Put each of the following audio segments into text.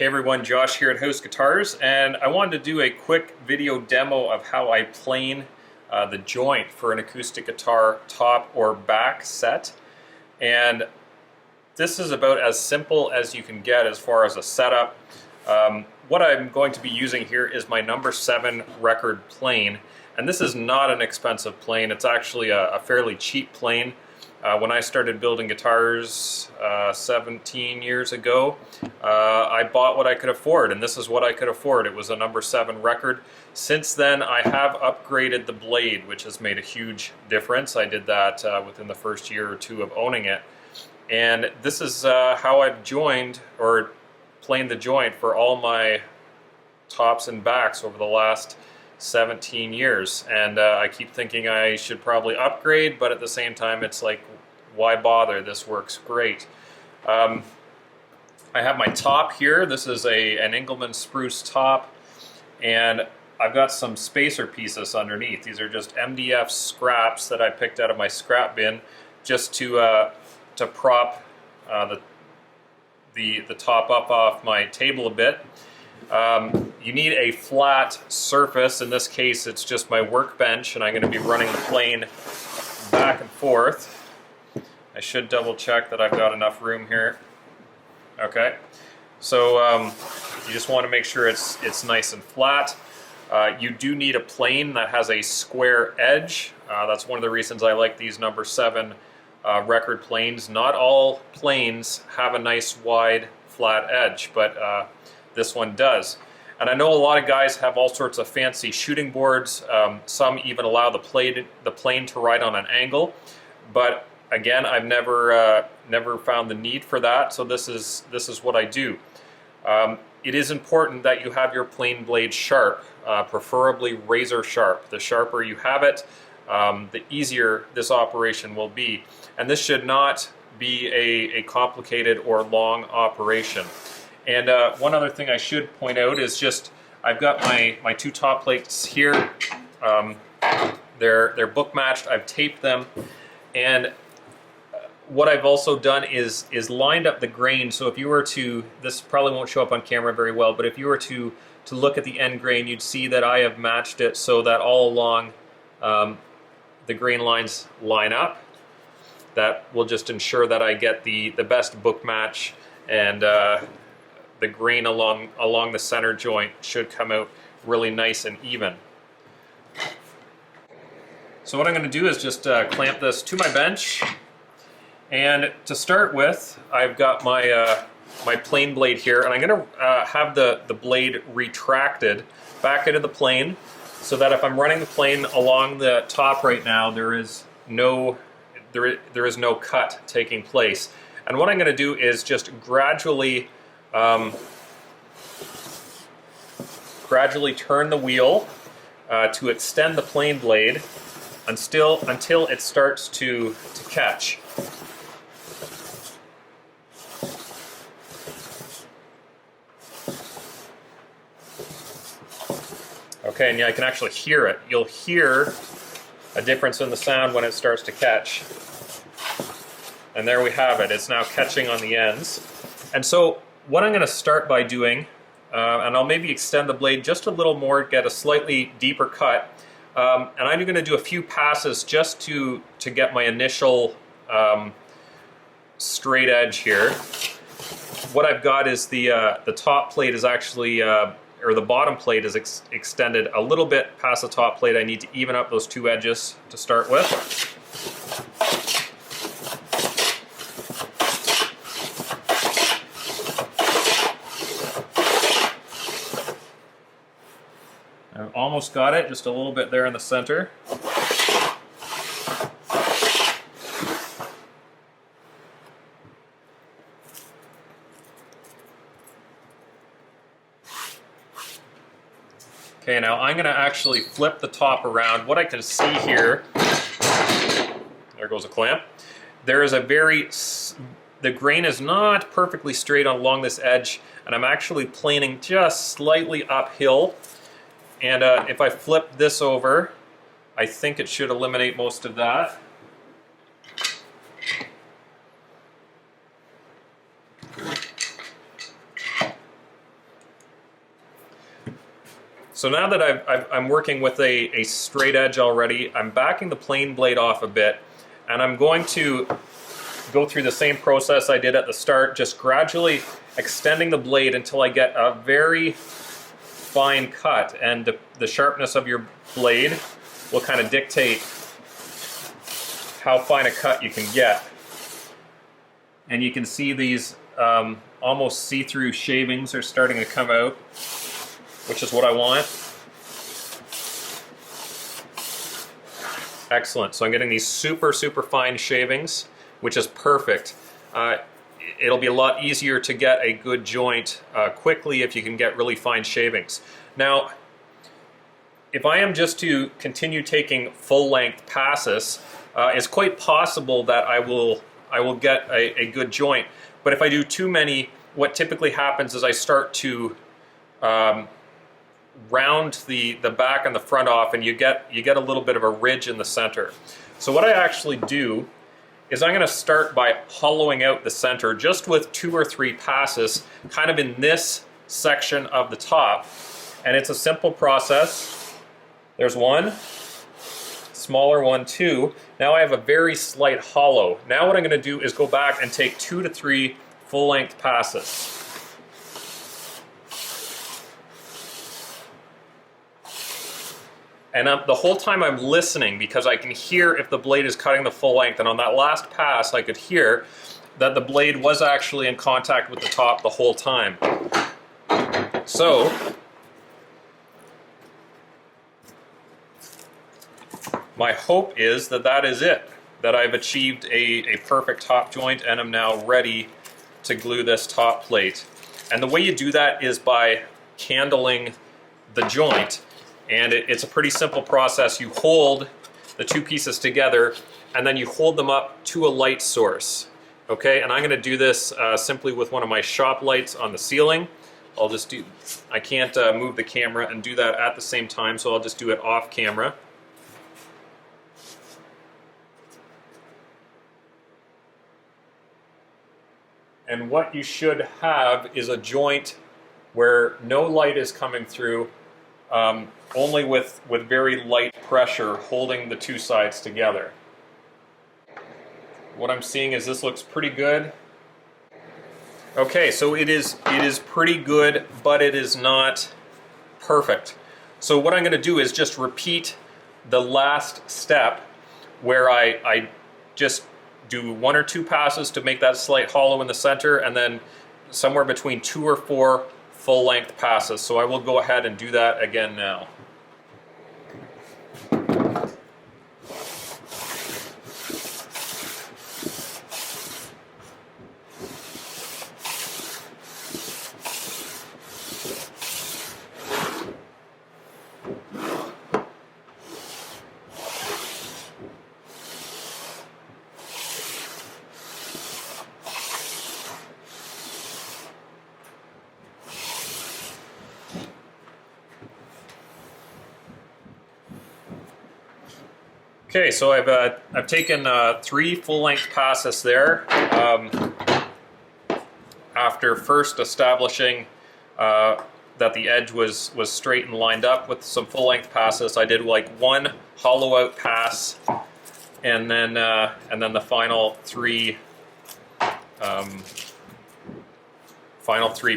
Hey everyone, Josh here at House Guitars, and I wanted to do a quick video demo of how I plane the joint for an acoustic guitar top or back set. And this is about as simple as you can get as far as a setup. What I'm going to be using here is my number 7 record plane, and this is not an expensive plane. It's actually a fairly cheap plane. When I started building guitars 17 years ago, I bought what I could afford, and this is what I could afford. It was a number 7 record. Since then, I have upgraded the blade, which has made a huge difference. I did that within the first year or two of owning it. And this is how I've joined or planed the joint for all my tops and backs over the last 17 years, and I keep thinking I should probably upgrade, but at the same time it's like, why bother? This works great. I have my top here. This is an Engelmann spruce top, and I've got some spacer pieces underneath. These are just MDF scraps that I picked out of my scrap bin just to prop the top up off my table a bit. You need a flat surface. In this case, it's just my workbench, and I'm going to be running the plane back and forth. I should double check that I've got enough room here. Okay, so you just want to make sure it's nice and flat. You do need a plane that has a square edge. That's one of the reasons I like these number 7 record planes. Not all planes have a nice wide flat edge, but this one does. And I know a lot of guys have all sorts of fancy shooting boards. Some even allow the plane to ride on an angle. But again, I've never found the need for that. So this is what I do. It is important that you have your plane blade sharp, preferably razor sharp. The sharper you have it, the easier this operation will be. And this should not be a complicated or long operation. And one other thing I should point out is just I've got my 2 top plates here. They're book matched. I've taped them, and what I've also done is lined up the grain. So if you were to, this probably won't show up on camera very well, but if you were to look at the end grain, you'd see that I have matched it so that all along the grain lines line up. That will just ensure that I get the best book match, and the grain along the center joint should come out really nice and even. So what I'm going to do is just clamp this to my bench, and to start with, I've got my my plane blade here, and I'm going to have the blade retracted back into the plane, so that if I'm running the plane along the top right now, there is no cut taking place. And what I'm going to do is just gradually turn the wheel to extend the plane blade until it starts to catch. Okay, and yeah, I can actually hear it. You'll hear a difference in the sound when it starts to catch. And there we have it. It's now catching on the ends. And so what I'm going to start by doing, and I'll maybe extend the blade just a little more, get a slightly deeper cut, and I'm going to do a few passes just to get my initial straight edge here. What I've got is the top plate is actually, or the bottom plate is extended a little bit past the top plate. I need to even up those 2 edges to start with. I've almost got it, just a little bit there in the center. Okay, now I'm going to actually flip the top around. What I can see here, there goes a clamp. There is the grain is not perfectly straight along this edge, and I'm actually planing just slightly uphill. And if I flip this over, I think it should eliminate most of that. So now that I'm working with a straight edge already, I'm backing the plane blade off a bit, and I'm going to go through the same process I did at the start, just gradually extending the blade until I get a very fine cut, and the sharpness of your blade will kind of dictate how fine a cut you can get. And you can see these almost see-through shavings are starting to come out, which is what I want. Excellent. So I'm getting these super fine shavings, which is perfect. It'll be a lot easier to get a good joint quickly if you can get really fine shavings. Now, if I am just to continue taking full-length passes, it's quite possible that I will get a good joint. But if I do too many, what typically happens is I start to round the back and the front off, and you get a little bit of a ridge in the center. So what I actually do is I'm going to start by hollowing out the center just with 2 or 3 passes, kind of in this section of the top. And it's a simple process. There's one, smaller one, 2. Now I have a very slight hollow. Now what I'm going to do is go back and take 2 to 3 full-length passes. And the whole time I'm listening, because I can hear if the blade is cutting the full length. And on that last pass, I could hear that the blade was actually in contact with the top the whole time. So, my hope is that that is it, that I've achieved a perfect top joint and I'm now ready to glue this top plate. And the way you do that is by candling the joint. And it's a pretty simple process. You hold the 2 pieces together and then you hold them up to a light source. Okay, and I'm going to do this simply with one of my shop lights on the ceiling. I can't move the camera and do that at the same time, so I'll just do it off camera. And what you should have is a joint where no light is coming through, only with very light pressure holding the 2 sides together. What I'm seeing is this looks pretty good. Okay, so it is pretty good, but it is not perfect. So what I'm going to do is just repeat the last step where I just do 1 or 2 passes to make that slight hollow in the center, and then somewhere between 2 or 4 full-length passes. So I will go ahead and do that again now. Okay, so I've taken 3 full-length passes there. After first establishing that the edge was straight and lined up with some full-length passes, I did like 1 hollow-out pass, and then the final 3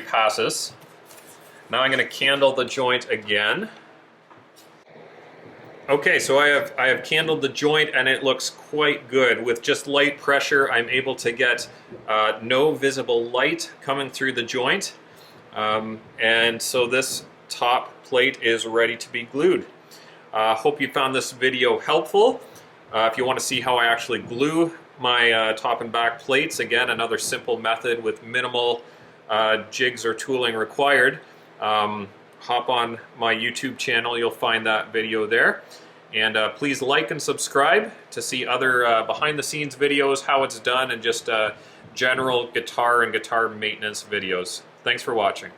passes. Now I'm going to candle the joint again. Okay, so I have candled the joint and it looks quite good. With just light pressure, I'm able to get no visible light coming through the joint. And so this top plate is ready to be glued. Hope you found this video helpful. If you want to see how I actually glue my top and back plates, again, another simple method with minimal jigs or tooling required. Hop on my YouTube channel, you'll find that video there. And please like and subscribe to see other behind the scenes videos, how it's done, and just general guitar and guitar maintenance videos. Thanks for watching.